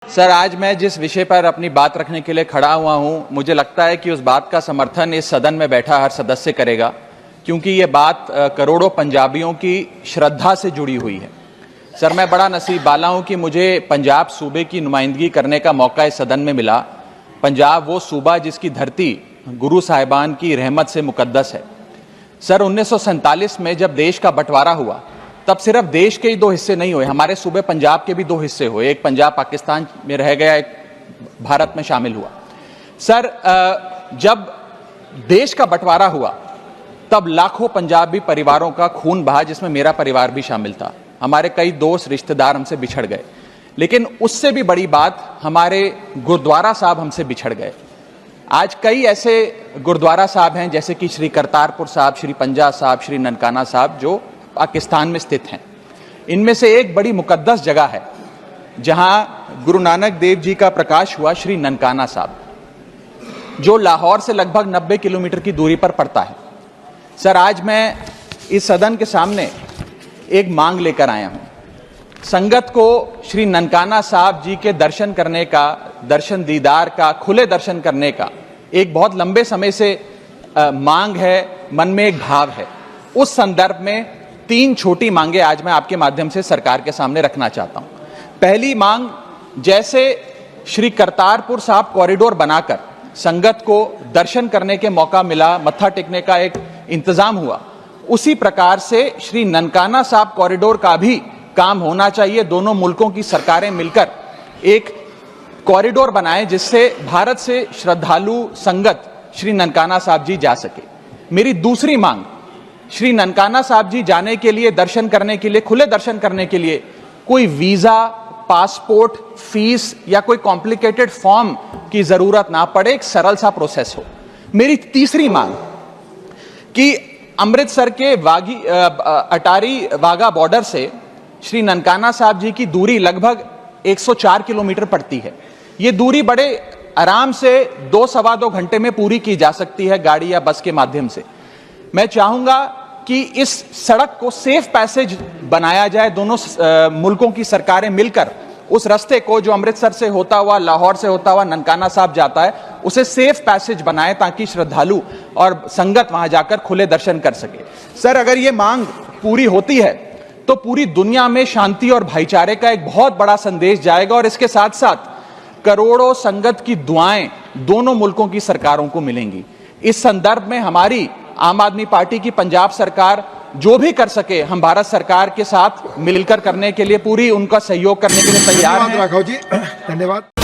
Sir, आज मैं जिस विषय पर अपनी बात रखने के लिए खड़ा हुआ हूं, मुझे लगता है कि उस बात का समर्थन इस सदन में बैठा हर सदस्य करेगा, क्योंकि ये बात करोड़ों पंजाबियों की श्रद्धा से जुड़ी हुई है। सर, मैं बड़ा नसीब वाला हूं कि मुझे पंजाब सूबे की नुमाइंदगी करने का मौका इस सदन में मिला। पंजाब वो सूबा जिसकी धरती गुरु साहिबान की रहमत से मुकद्दस है। सर, 1947 में जब देश का बंटवारा हुआ, तब सिर्फ देश के ही दो हिस्से नहीं हुए, हमारे सूबे पंजाब के भी दो हिस्से हुए। एक पंजाब पाकिस्तान में रह गया, एक भारत में शामिल हुआ। सर, जब देश का बंटवारा हुआ तब लाखों पंजाबी परिवारों का खून बहा, जिसमें मेरा परिवार भी शामिल था। हमारे कई दोस्त रिश्तेदार हमसे बिछड़ गए, लेकिन उससे भी बड़ी बात, हमारे गुरुद्वारा साहब हमसे बिछड़ गए। आज कई ऐसे गुरुद्वारा साहब हैं, जैसे कि श्री करतारपुर साहब, श्री पंजा साहब, श्री ननकाना साहब, जो पाकिस्तान में स्थित हैं। इनमें से एक बड़ी मुकद्दस जगह है जहां गुरु नानक देव जी का प्रकाश हुआ, श्री ननकाना साहब, जो लाहौर से लगभग 90 किलोमीटर की दूरी पर पड़ता है। सर, आज मैं इस सदन के सामने एक मांग लेकर आया हूं। संगत को श्री ननकाना साहब जी के दर्शन करने का, दर्शन दीदार का, खुले दर्शन करने का एक बहुत लंबे समय से मांग है, मन में एक भाव है। उस संदर्भ में 3 छोटी मांगे आज मैं आपके माध्यम से सरकार के सामने रखना चाहता हूं। पहली मांग, जैसे श्री करतारपुर साहब कॉरिडोर बनाकर संगत को दर्शन करने के मौका मिला, मत्था टेकने का एक इंतजाम हुआ, उसी प्रकार से श्री ननकाना साहब कॉरिडोर का भी काम होना चाहिए। दोनों मुल्कों की सरकारें मिलकर एक कॉरिडोर बनाएं, जिससे भारत से श्रद्धालु संगत श्री ननकाना साहब जी जा सके। मेरी दूसरी मांग, श्री ननकाना साहब जी जाने के लिए, दर्शन करने के लिए, खुले दर्शन करने के लिए कोई वीजा, पासपोर्ट, फीस या कोई कॉम्प्लिकेटेड फॉर्म की जरूरत ना पड़े, एक सरल सा प्रोसेस हो। मेरी तीसरी मांग कि अमृतसर के अटारी वाघा बॉर्डर से श्री ननकाना साहब जी की दूरी लगभग 104 किलोमीटर पड़ती है। ये दूरी बड़े आराम से 2 सवा 2 घंटे में पूरी की जा सकती है, गाड़ी या बस के माध्यम से। मैं चाहूंगा कि इस सड़क को सेफ पैसेज बनाया जाए। दोनों मुल्कों की सरकारें मिलकर उस रास्ते को, जो अमृतसर से होता हुआ, लाहौर से होता हुआ ननकाना साहब जाता है, उसे सेफ पैसेज बनाएं, ताकि श्रद्धालु और संगत वहां जाकर खुले दर्शन कर सके। सर, अगर ये मांग पूरी होती है तो पूरी दुनिया में शांति और भाईचारे का एक बहुत बड़ा संदेश जाएगा, और इसके साथ साथ करोड़ों संगत की दुआएं दोनों मुल्कों की सरकारों को मिलेंगी। इस संदर्भ में हमारी आम आदमी पार्टी की पंजाब सरकार जो भी कर सके, हम भारत सरकार के साथ मिलकर करने के लिए, पूरी उनका सहयोग करने के लिए तैयार हैं। राघव जी, धन्यवाद।